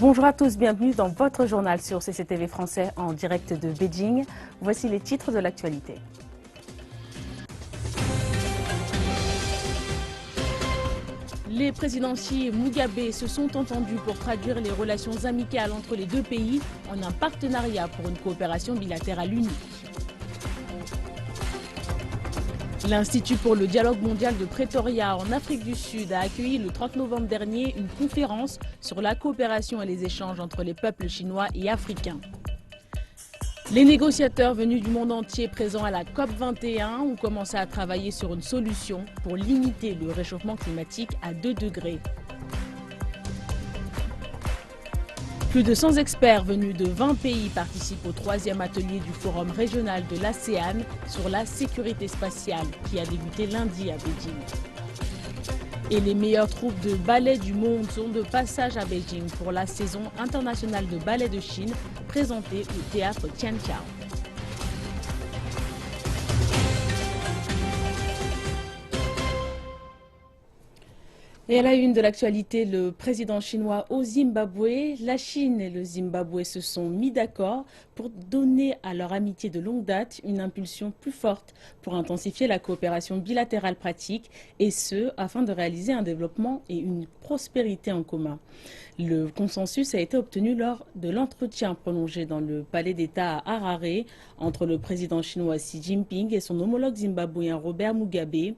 Bonjour à tous, bienvenue dans votre journal sur CCTV français en direct de Beijing. Voici les titres de l'actualité. Les présidents Xi et Mugabe se sont entendus pour traduire les relations amicales entre les deux pays en un partenariat pour une coopération bilatérale unique. L'Institut pour le dialogue mondial de Pretoria en Afrique du Sud a accueilli le 30 novembre dernier une conférence sur la coopération et les échanges entre les peuples chinois et africains. Les négociateurs venus du monde entier présents à la COP21 ont commencé à travailler sur une solution pour limiter le réchauffement climatique à 2 degrés. Plus de 100 experts venus de 20 pays participent au 3e atelier du Forum régional de l'ASEAN sur la sécurité spatiale qui a débuté lundi à Beijing. Et les meilleures troupes de ballet du monde sont de passage à Beijing pour la saison internationale de ballet de Chine présentée au théâtre Tianqiao. Et à la une de l'actualité, le président chinois au Zimbabwe, la Chine et le Zimbabwe se sont mis d'accord pour donner à leur amitié de longue date une impulsion plus forte pour intensifier la coopération bilatérale pratique et ce, afin de réaliser un développement et une prospérité en commun. Le consensus a été obtenu lors de l'entretien prolongé dans le palais d'État à Harare entre le président chinois Xi Jinping et son homologue zimbabwéen Robert Mugabe.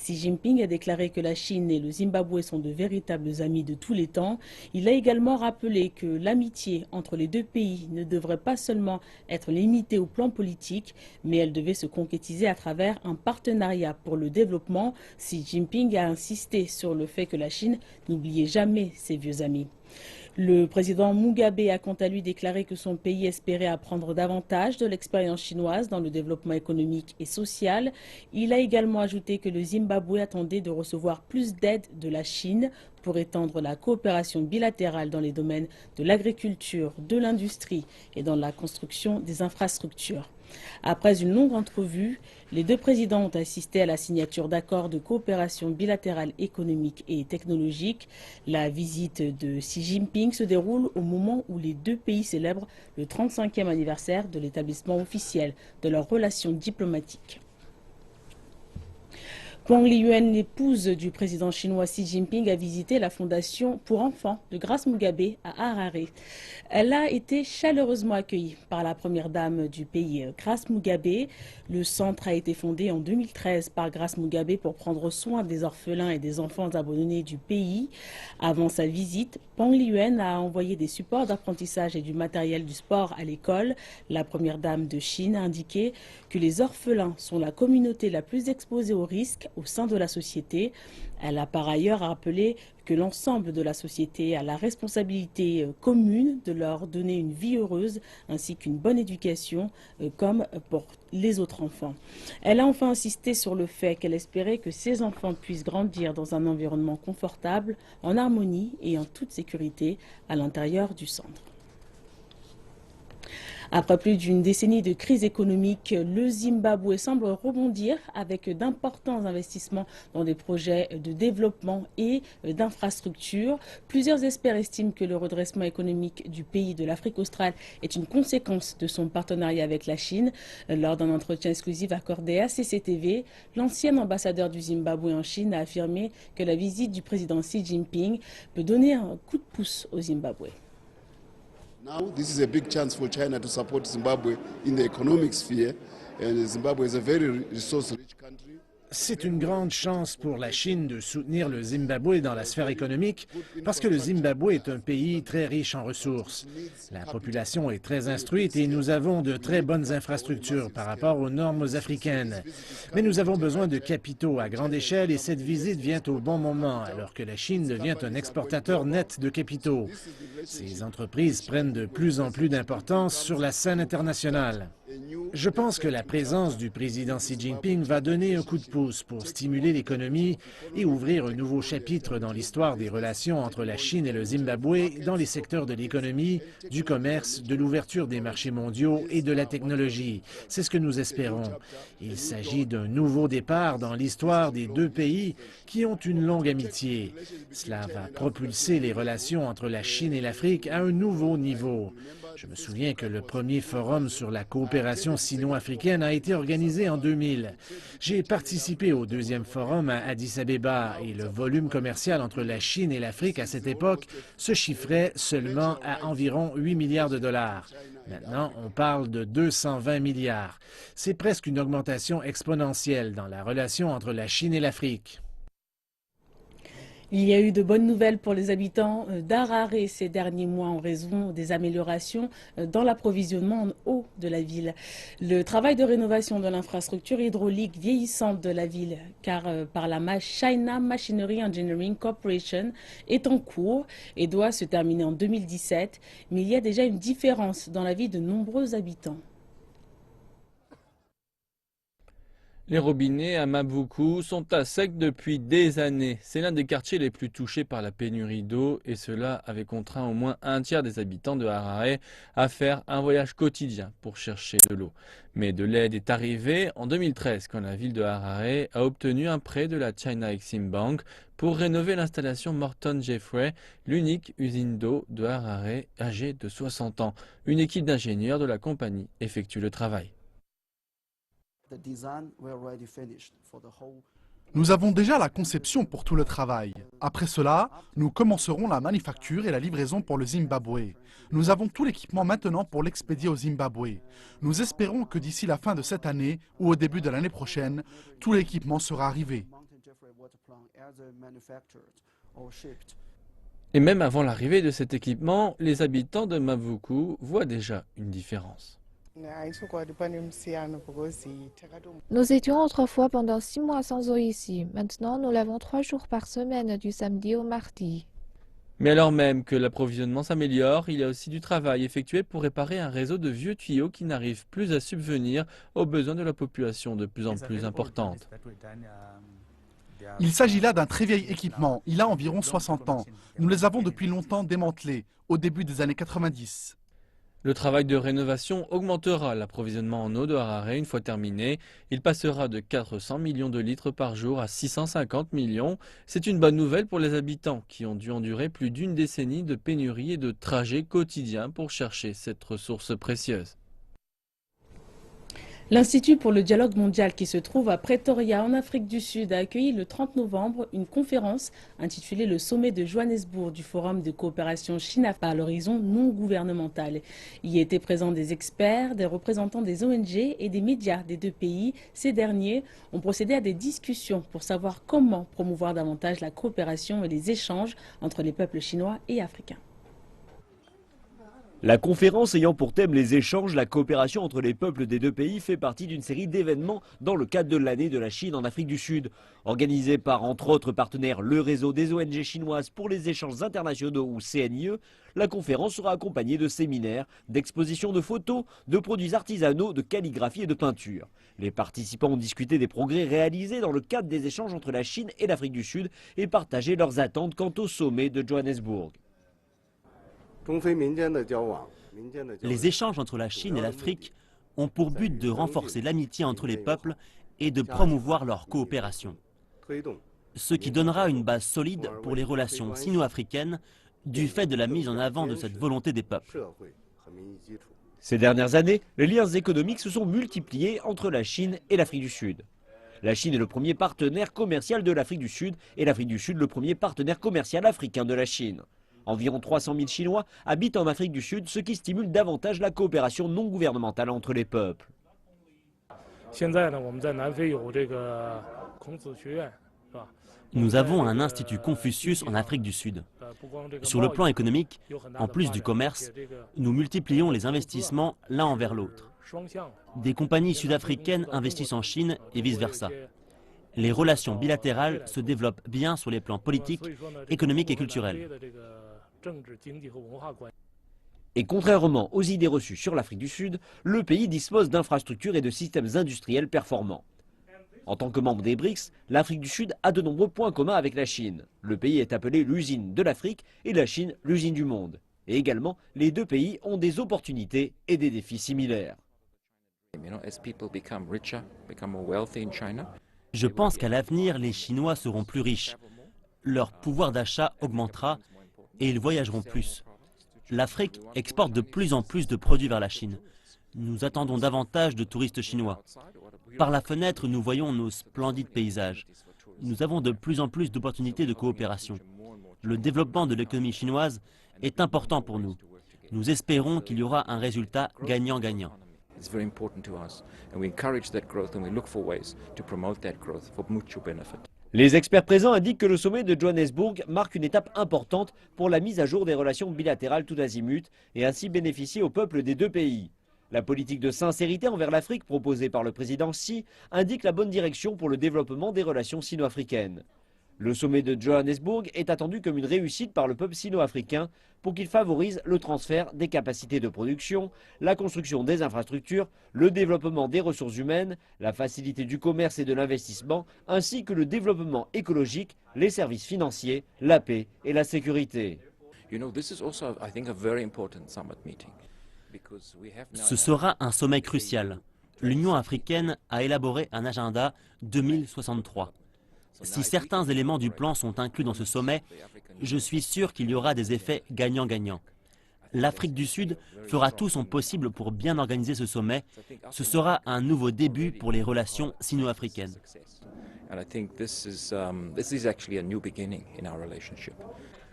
Xi Jinping a déclaré que la Chine et le Zimbabwe sont de véritables amis de tous les temps. Il a également rappelé que l'amitié entre les deux pays ne devrait pas seulement être limitée au plan politique, mais elle devait se concrétiser à travers un partenariat pour le développement. Xi Jinping a insisté sur le fait que la Chine n'oubliait jamais ses vieux amis. Le président Mugabe a quant à lui déclaré que son pays espérait apprendre davantage de l'expérience chinoise dans le développement économique et social. Il a également ajouté que le Zimbabwe attendait de recevoir plus d'aide de la Chine pour étendre la coopération bilatérale dans les domaines de l'agriculture, de l'industrie et dans la construction des infrastructures. Après une longue entrevue, les deux présidents ont assisté à la signature d'accords de coopération bilatérale économique et technologique. La visite de Xi Jinping se déroule au moment où les deux pays célèbrent le 35e anniversaire de l'établissement officiel de leurs relations diplomatiques. Wang Liyuan, l'épouse du président chinois Xi Jinping, a visité la fondation pour enfants de Grace Mugabe à Harare. Elle a été chaleureusement accueillie par la première dame du pays, Grace Mugabe. Le centre a été fondé en 2013 par Grace Mugabe pour prendre soin des orphelins et des enfants abandonnés du pays. Avant sa visite, Wang Liyuan a envoyé des supports d'apprentissage et du matériel du sport à l'école. La première dame de Chine a indiqué que les orphelins sont la communauté la plus exposée aux risques au sein de la société. Elle a par ailleurs rappelé que l'ensemble de la société a la responsabilité commune de leur donner une vie heureuse ainsi qu'une bonne éducation comme pour les autres enfants. Elle a enfin insisté sur le fait qu'elle espérait que ces enfants puissent grandir dans un environnement confortable, en harmonie et en toute sécurité à l'intérieur du centre. Après plus d'une décennie de crise économique, le Zimbabwe semble rebondir avec d'importants investissements dans des projets de développement et d'infrastructures. Plusieurs experts estiment que le redressement économique du pays de l'Afrique australe est une conséquence de son partenariat avec la Chine. Lors d'un entretien exclusif accordé à CCTV, l'ancien ambassadeur du Zimbabwe en Chine a affirmé que la visite du président Xi Jinping peut donner un coup de pouce au Zimbabwe. Now, this is a big chance for China to support Zimbabwe in the economic sphere, and Zimbabwe is a very resource-rich country. C'est une grande chance pour la Chine de soutenir le Zimbabwe dans la sphère économique parce que le Zimbabwe est un pays très riche en ressources. La population est très instruite et nous avons de très bonnes infrastructures par rapport aux normes africaines. Mais nous avons besoin de capitaux à grande échelle et cette visite vient au bon moment alors que la Chine devient un exportateur net de capitaux. Ces entreprises prennent de plus en plus d'importance sur la scène internationale. Je pense que la présence du président Xi Jinping va donner un coup de pouce pouce pour stimuler l'économie et ouvrir un nouveau chapitre dans l'histoire des relations entre la Chine et le Zimbabwe dans les secteurs de l'économie, du commerce, de l'ouverture des marchés mondiaux et de la technologie. C'est ce que nous espérons. Il s'agit d'un nouveau départ dans l'histoire des deux pays qui ont une longue amitié. Cela va propulser les relations entre la Chine et l'Afrique à un nouveau niveau. Je me souviens que le premier forum sur la coopération sino-africaine a été organisé en 2000. J'ai participé au deuxième forum à Addis Abeba et le volume commercial entre la Chine et l'Afrique à cette époque se chiffrait seulement à environ 8 milliards de dollars. Maintenant, on parle de 220 milliards. C'est presque une augmentation exponentielle dans la relation entre la Chine et l'Afrique. Il y a eu de bonnes nouvelles pour les habitants d'Harare ces derniers mois en raison des améliorations dans l'approvisionnement en eau de la ville. Le travail de rénovation de l'infrastructure hydraulique vieillissante de la ville, car par la China Machinery Engineering Corporation, est en cours et doit se terminer en 2017. Mais il y a déjà une différence dans la vie de nombreux habitants. Les robinets à Mabuku sont à sec depuis des années. C'est l'un des quartiers les plus touchés par la pénurie d'eau et cela avait contraint au moins un tiers des habitants de Harare à faire un voyage quotidien pour chercher de l'eau. Mais de l'aide est arrivée en 2013 quand la ville de Harare a obtenu un prêt de la China Exim Bank pour rénover l'installation Morton Jeffrey, l'unique usine d'eau de Harare âgée de 60 ans. Une équipe d'ingénieurs de la compagnie effectue le travail. Nous avons déjà la conception pour tout le travail. Après cela, nous commencerons la manufacture et la livraison pour le Zimbabwe. Nous avons tout l'équipement maintenant pour l'expédier au Zimbabwe. Nous espérons que d'ici la fin de cette année ou au début de l'année prochaine, tout l'équipement sera arrivé. Et même avant l'arrivée de cet équipement, les habitants de Mabuku voient déjà une différence. Nous étions autrefois pendant 6 mois sans eau ici. Maintenant, nous l'avons 3 jours par semaine, du samedi au mardi. Mais alors même que l'approvisionnement s'améliore, il y a aussi du travail effectué pour réparer un réseau de vieux tuyaux qui n'arrivent plus à subvenir aux besoins de la population de plus en plus importante. Il s'agit là d'un très vieil équipement. Il a environ 60 ans. Nous les avons depuis longtemps démantelés, au début des années 90. Le travail de rénovation augmentera l'approvisionnement en eau de Harare une fois terminé. Il passera de 400 millions de litres par jour à 650 millions. C'est une bonne nouvelle pour les habitants qui ont dû endurer plus d'une décennie de pénurie et de trajets quotidiens pour chercher cette ressource précieuse. L'Institut pour le dialogue mondial qui se trouve à Pretoria en Afrique du Sud a accueilli le 30 novembre une conférence intitulée le sommet de Johannesburg du Forum de coopération Chine-Afrique à l'horizon non gouvernemental. Y étaient présents des experts, des représentants des ONG et des médias des deux pays. Ces derniers ont procédé à des discussions pour savoir comment promouvoir davantage la coopération et les échanges entre les peuples chinois et africains. La conférence ayant pour thème les échanges, la coopération entre les peuples des deux pays fait partie d'une série d'événements dans le cadre de l'année de la Chine en Afrique du Sud. Organisée par entre autres partenaires le réseau des ONG chinoises pour les échanges internationaux ou CNIE, la conférence sera accompagnée de séminaires, d'expositions de photos, de produits artisanaux, de calligraphie et de peinture. Les participants ont discuté des progrès réalisés dans le cadre des échanges entre la Chine et l'Afrique du Sud et partagé leurs attentes quant au sommet de Johannesburg. Les échanges entre la Chine et l'Afrique ont pour but de renforcer l'amitié entre les peuples et de promouvoir leur coopération. Ce qui donnera une base solide pour les relations sino-africaines du fait de la mise en avant de cette volonté des peuples. Ces dernières années, les liens économiques se sont multipliés entre la Chine et l'Afrique du Sud. La Chine est le premier partenaire commercial de l'Afrique du Sud et l'Afrique du Sud le premier partenaire commercial africain de la Chine. Environ 300 000 Chinois habitent en Afrique du Sud, ce qui stimule davantage la coopération non gouvernementale entre les peuples. Nous avons un institut Confucius en Afrique du Sud. Sur le plan économique, en plus du commerce, nous multiplions les investissements l'un envers l'autre. Des compagnies sud-africaines investissent en Chine et vice-versa. Les relations bilatérales se développent bien sur les plans politiques, économiques et culturels. Et contrairement aux idées reçues sur l'Afrique du Sud, le pays dispose d'infrastructures et de systèmes industriels performants. En tant que membre des BRICS, l'Afrique du Sud a de nombreux points communs avec la Chine. Le pays est appelé l'usine de l'Afrique et la Chine l'usine du monde. Et également, les deux pays ont des opportunités et des défis similaires. Je pense qu'à l'avenir, les Chinois seront plus riches. Leur pouvoir d'achat augmentera et ils voyageront plus. L'Afrique exporte de plus en plus de produits vers la Chine. Nous attendons davantage de touristes chinois. Par la fenêtre, nous voyons nos splendides paysages. Nous avons de plus en plus d'opportunités de coopération. Le développement de l'économie chinoise est important pour nous. Nous espérons qu'il y aura un résultat gagnant-gagnant. Les experts présents indiquent que le sommet de Johannesburg marque une étape importante pour la mise à jour des relations bilatérales tout azimut et ainsi bénéficier au peuple des deux pays. La politique de sincérité envers l'Afrique proposée par le président Xi indique la bonne direction pour le développement des relations sino-africaines. Le sommet de Johannesburg est attendu comme une réussite par le peuple sino-africain pour qu'il favorise le transfert des capacités de production, la construction des infrastructures, le développement des ressources humaines, la facilité du commerce et de l'investissement, ainsi que le développement écologique, les services financiers, la paix et la sécurité. Ce sera un sommet crucial. L'Union africaine a élaboré un agenda 2063. Si certains éléments du plan sont inclus dans ce sommet, je suis sûr qu'il y aura des effets gagnant-gagnant. L'Afrique du Sud fera tout son possible pour bien organiser ce sommet. Ce sera un nouveau début pour les relations sino-africaines.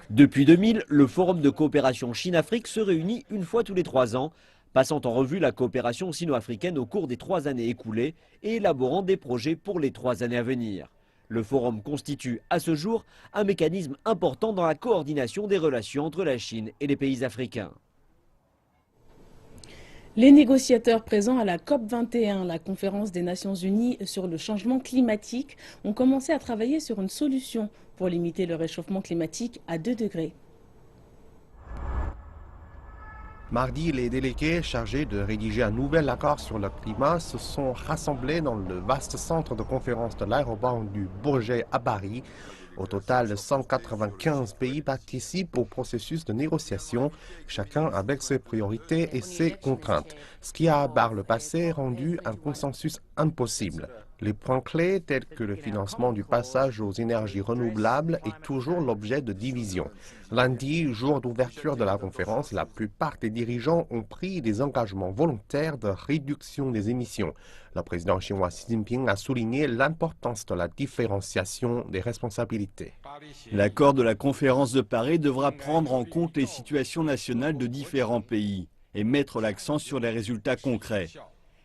Depuis 2000, le Forum de coopération Chine-Afrique se réunit une fois tous les 3 ans, passant en revue la coopération sino-africaine au cours des 3 années écoulées et élaborant des projets pour les 3 années à venir. Le forum constitue à ce jour un mécanisme important dans la coordination des relations entre la Chine et les pays africains. Les négociateurs présents à la COP21, la conférence des Nations Unies sur le changement climatique, ont commencé à travailler sur une solution pour limiter le réchauffement climatique à 2 degrés. Mardi, les délégués chargés de rédiger un nouvel accord sur le climat se sont rassemblés dans le vaste centre de conférence de l'aéroport du Bourget à Paris. Au total, 195 pays participent au processus de négociation, chacun avec ses priorités et ses contraintes, ce qui a par le passé rendu un consensus impossible. Les points clés tels que le financement du passage aux énergies renouvelables est toujours l'objet de division. Lundi, jour d'ouverture de la conférence, la plupart des dirigeants ont pris des engagements volontaires de réduction des émissions. Le président chinois Xi Jinping a souligné l'importance de la différenciation des responsabilités. L'accord de la conférence de Paris devra prendre en compte les situations nationales de différents pays et mettre l'accent sur les résultats concrets.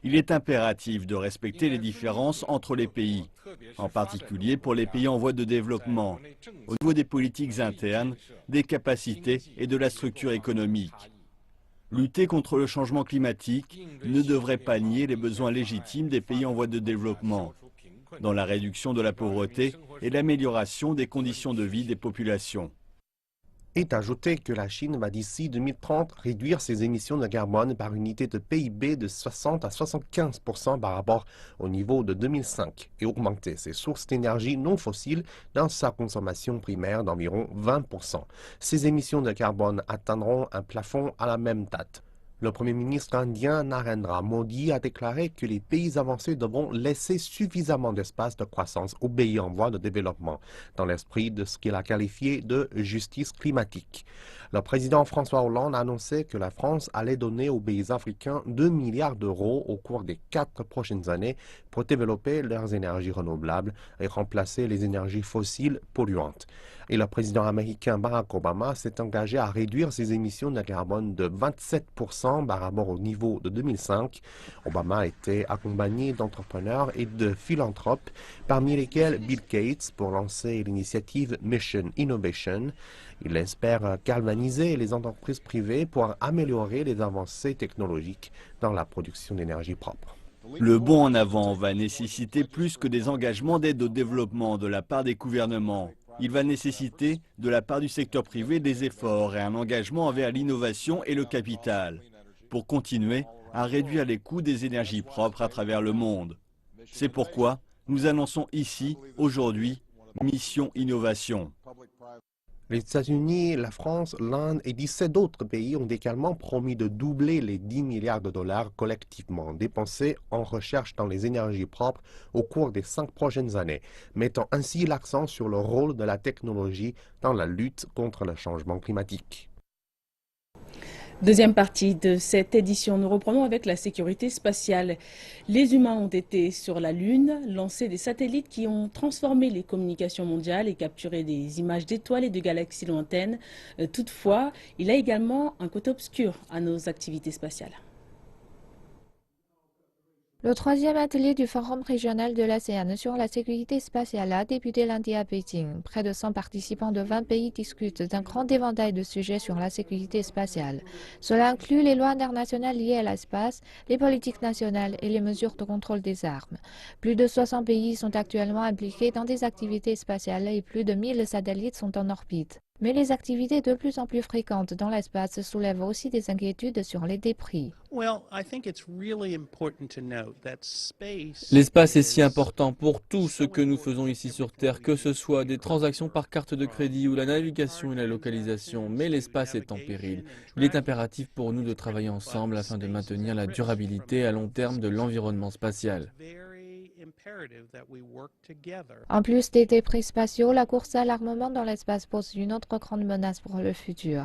Il est impératif de respecter les différences entre les pays, en particulier pour les pays en voie de développement, au niveau des politiques internes, des capacités et de la structure économique. Lutter contre le changement climatique ne devrait pas nier les besoins légitimes des pays en voie de développement, dans la réduction de la pauvreté et l'amélioration des conditions de vie des populations. Est ajouté que la Chine va d'ici 2030 réduire ses émissions de carbone par unité de PIB de 60 à 75% par rapport au niveau de 2005 et augmenter ses sources d'énergie non fossiles dans sa consommation primaire d'environ 20%. Ces émissions de carbone atteindront un plafond à la même date. Le Premier ministre indien Narendra Modi a déclaré que les pays avancés devront laisser suffisamment d'espace de croissance aux pays en voie de développement, dans l'esprit de ce qu'il a qualifié de justice climatique. Le président François Hollande a annoncé que la France allait donner aux pays africains 2 milliards d'euros au cours des 4 prochaines années pour développer leurs énergies renouvelables et remplacer les énergies fossiles polluantes. Et le président américain Barack Obama s'est engagé à réduire ses émissions de carbone de 27% par rapport au niveau de 2005. Obama a été accompagné d'entrepreneurs et de philanthropes, parmi lesquels Bill Gates, pour lancer l'initiative Mission Innovation. Il espère galvaniser les entreprises privées pour améliorer les avancées technologiques dans la production d'énergie propre. Le bond en avant va nécessiter plus que des engagements d'aide au développement de la part des gouvernements. Il va nécessiter de la part du secteur privé des efforts et un engagement envers l'innovation et le capital pour continuer à réduire les coûts des énergies propres à travers le monde. C'est pourquoi Nous annonçons ici, aujourd'hui, Mission Innovation. Les États-Unis, la France, l'Inde et 17 autres pays ont également promis de doubler les 10 milliards de dollars collectivement dépensés en recherche dans les énergies propres au cours des 5 prochaines années, mettant ainsi l'accent sur le rôle de la technologie dans la lutte contre le changement climatique. Deuxième partie de cette édition, nous reprenons avec la sécurité spatiale. Les humains ont été sur la Lune, lancé des satellites qui ont transformé les communications mondiales et capturé des images d'étoiles et de galaxies lointaines. Toutefois, il y a également un côté obscur à nos activités spatiales. Le troisième atelier du Forum régional de l'ASEAN sur la sécurité spatiale a débuté lundi à Pékin. Près de 100 participants de 20 pays discutent d'un grand éventail de sujets sur la sécurité spatiale. Cela inclut les lois internationales liées à l'espace, les politiques nationales et les mesures de contrôle des armes. Plus de 60 pays sont actuellement impliqués dans des activités spatiales et plus de 1000 satellites sont en orbite. Mais les activités de plus en plus fréquentes dans l'espace soulèvent aussi des inquiétudes sur les débris. L'espace est si important pour tout ce que nous faisons ici sur Terre, que ce soit des transactions par carte de crédit ou la navigation et la localisation, mais l'espace est en péril. Il est impératif pour nous de travailler ensemble afin de maintenir la durabilité à long terme de l'environnement spatial. En plus des débris spatiaux, la course à l'armement dans l'espace pose une autre grande menace pour le futur.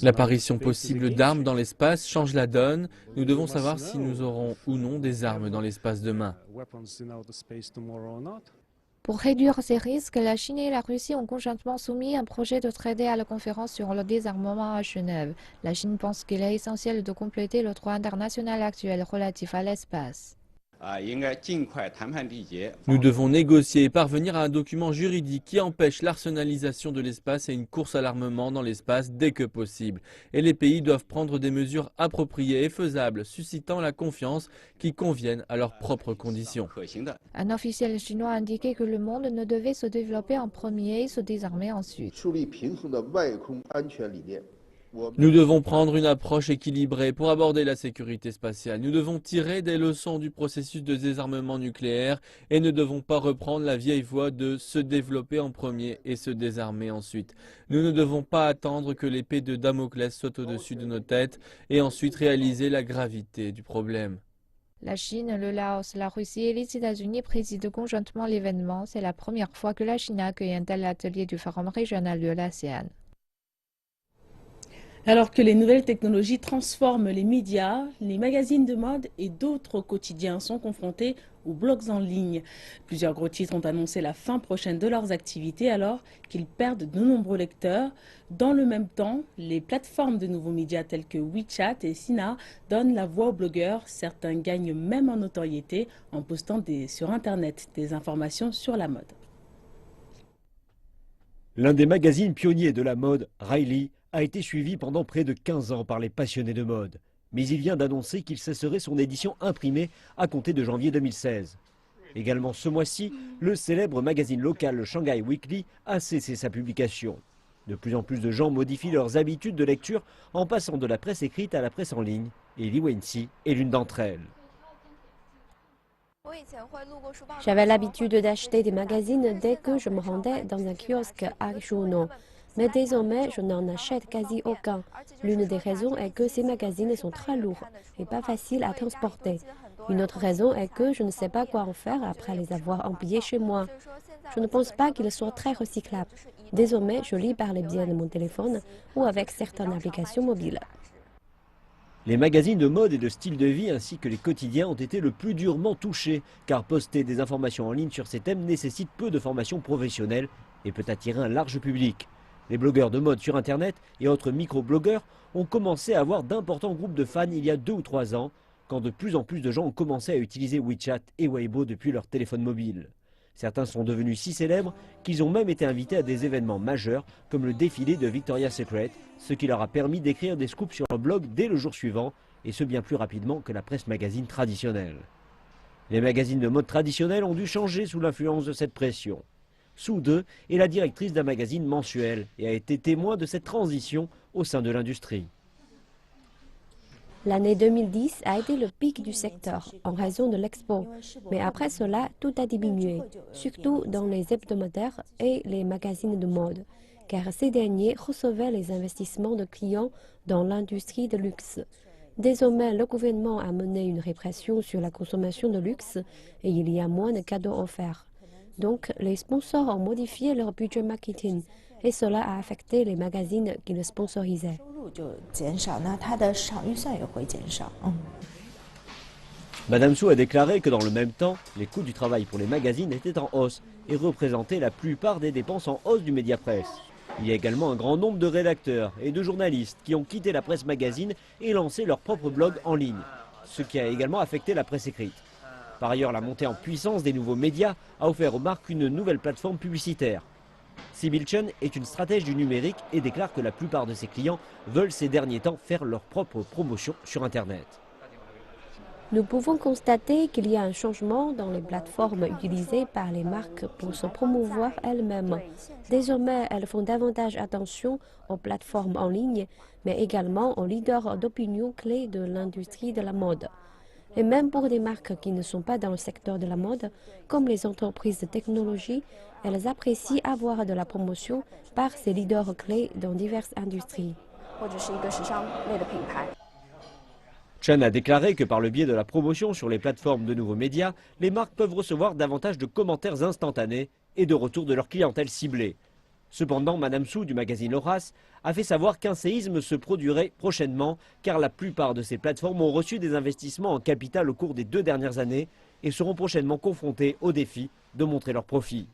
L'apparition possible d'armes dans l'espace change la donne. Nous devons savoir si nous aurons ou non des armes dans l'espace demain. Pour réduire ces risques, la Chine et la Russie ont conjointement soumis un projet de traité à la conférence sur le désarmement à Genève. La Chine pense qu'il est essentiel de compléter le droit international actuel relatif à l'espace. Nous devons négocier et parvenir à un document juridique qui empêche l'arsenalisation de l'espace et une course à l'armement dans l'espace dès que possible. Et les pays doivent prendre des mesures appropriées et faisables, suscitant la confiance qui conviennent à leurs propres conditions. Un officiel chinois a indiqué que le monde ne devait se développer en premier et se désarmer ensuite. Nous devons prendre une approche équilibrée pour aborder la sécurité spatiale. Nous devons tirer des leçons du processus de désarmement nucléaire et ne devons pas reprendre la vieille voie de se développer en premier et se désarmer ensuite. Nous ne devons pas attendre que l'épée de Damoclès soit au-dessus de nos têtes et ensuite réaliser la gravité du problème. La Chine, le Laos, la Russie et les États-Unis président conjointement l'événement. C'est la première fois que la Chine accueille un tel atelier du Forum régional de l'ASEAN. Alors que les nouvelles technologies transforment les médias, les magazines de mode et d'autres quotidiens sont confrontés aux blogs en ligne. Plusieurs gros titres ont annoncé la fin prochaine de leurs activités alors qu'ils perdent de nombreux lecteurs. Dans le même temps, les plateformes de nouveaux médias tels que WeChat et Sina donnent la voix aux blogueurs. Certains gagnent même en notoriété en postant sur Internet des informations sur la mode. L'un des magazines pionniers de la mode, Riley, a été suivi pendant près de 15 ans par les passionnés de mode. Mais il vient d'annoncer qu'il cesserait son édition imprimée à compter de janvier 2016. Également ce mois-ci, le célèbre magazine local le Shanghai Weekly a cessé sa publication. De plus en plus de gens modifient leurs habitudes de lecture en passant de la presse écrite à la presse en ligne. Et Li Wenxi est l'une d'entre elles. J'avais l'habitude d'acheter des magazines dès que je me rendais dans un kiosque à Shuno. Mais désormais, je n'en achète quasi aucun. L'une des raisons est que ces magazines sont très lourds et pas faciles à transporter. Une autre raison est que je ne sais pas quoi en faire après les avoir empilés chez moi. Je ne pense pas qu'ils soient très recyclables. Désormais, je lis par le biais de mon téléphone ou avec certaines applications mobiles. Les magazines de mode et de style de vie ainsi que les quotidiens ont été le plus durement touchés, car poster des informations en ligne sur ces thèmes nécessite peu de formation professionnelle et peut attirer un large public. Les blogueurs de mode sur Internet et autres micro-blogueurs ont commencé à avoir d'importants groupes de fans il y a 2 ou 3 ans, quand de plus en plus de gens ont commencé à utiliser WeChat et Weibo depuis leur téléphone mobile. Certains sont devenus si célèbres qu'ils ont même été invités à des événements majeurs comme le défilé de Victoria's Secret, ce qui leur a permis d'écrire des scoops sur leur blog dès le jour suivant, et ce bien plus rapidement que la presse magazine traditionnelle. Les magazines de mode traditionnels ont dû changer sous l'influence de cette pression. Su De est la directrice d'un magazine mensuel et a été témoin de cette transition au sein de l'industrie. L'année 2010 a été le pic du secteur en raison de l'expo, mais après cela, tout a diminué, surtout dans les hebdomadaires et les magazines de mode, car ces derniers recevaient les investissements de clients dans l'industrie de luxe. Désormais, le gouvernement a mené une répression sur la consommation de luxe et il y a moins de cadeaux offerts. Donc, les sponsors ont modifié leur budget marketing et cela a affecté les magazines qui le sponsorisaient. Madame Su a déclaré que dans le même temps, les coûts du travail pour les magazines étaient en hausse et représentaient la plupart des dépenses en hausse du Mediapresse. Il y a également un grand nombre de rédacteurs et de journalistes qui ont quitté la presse magazine et lancé leur propre blog en ligne, ce qui a également affecté la presse écrite. Par ailleurs, la montée en puissance des nouveaux médias a offert aux marques une nouvelle plateforme publicitaire. Sibyl Chen est une stratège du numérique et déclare que la plupart de ses clients veulent ces derniers temps faire leur propre promotion sur Internet. Nous pouvons constater qu'il y a un changement dans les plateformes utilisées par les marques pour se promouvoir elles-mêmes. Désormais, elles font davantage attention aux plateformes en ligne, mais également aux leaders d'opinion clés de l'industrie de la mode. Et même pour des marques qui ne sont pas dans le secteur de la mode, comme les entreprises de technologie, elles apprécient avoir de la promotion par ces leaders clés dans diverses industries. Chen a déclaré que par le biais de la promotion sur les plateformes de nouveaux médias, les marques peuvent recevoir davantage de commentaires instantanés et de retours de leur clientèle ciblée. Cependant, Madame Su du magazine Horace a fait savoir qu'un séisme se produirait prochainement car la plupart de ces plateformes ont reçu des investissements en capital au cours des 2 dernières années et seront prochainement confrontées au défi de montrer leurs profits.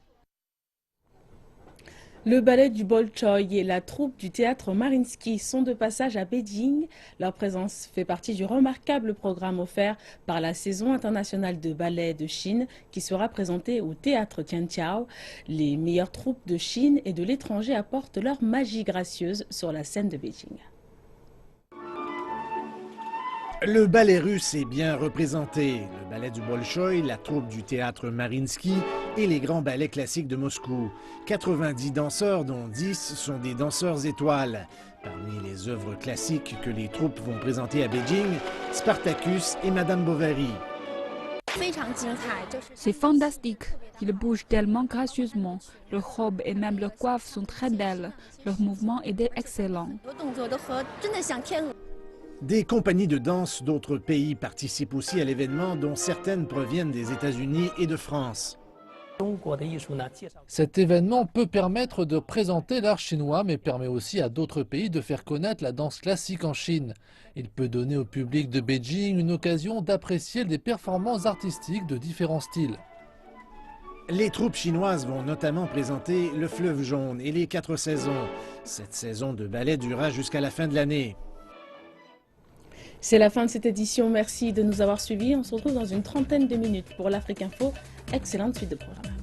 Le ballet du Bolchoï et la troupe du théâtre Mariinsky sont de passage à Beijing. Leur présence fait partie du remarquable programme offert par la saison internationale de ballet de Chine qui sera présentée au théâtre Tianqiao. Les meilleures troupes de Chine et de l'étranger apportent leur magie gracieuse sur la scène de Beijing. Le ballet russe est bien représenté. Le ballet du Bolchoï, la troupe du théâtre Mariinsky et les grands ballets classiques de Moscou. 90 danseurs, dont 10 sont des danseurs étoiles. Parmi les œuvres classiques que les troupes vont présenter à Beijing, Spartacus et Madame Bovary. C'est fantastique. Ils bougent tellement gracieusement. Leurs robes et même leurs coiffes sont très belles. Leur mouvement est excellent. Des compagnies de danse d'autres pays participent aussi à l'événement, dont certaines proviennent des États-Unis et de France. Cet événement peut permettre de présenter l'art chinois, mais permet aussi à d'autres pays de faire connaître la danse classique en Chine. Il peut donner au public de Beijing une occasion d'apprécier des performances artistiques de différents styles. Les troupes chinoises vont notamment présenter Le Fleuve jaune et les 4 saisons. Cette saison de ballet durera jusqu'à la fin de l'année. C'est la fin de cette édition. Merci de nous avoir suivis. On se retrouve dans une trentaine de minutes pour l'Afrique Info. Excellente suite de programme.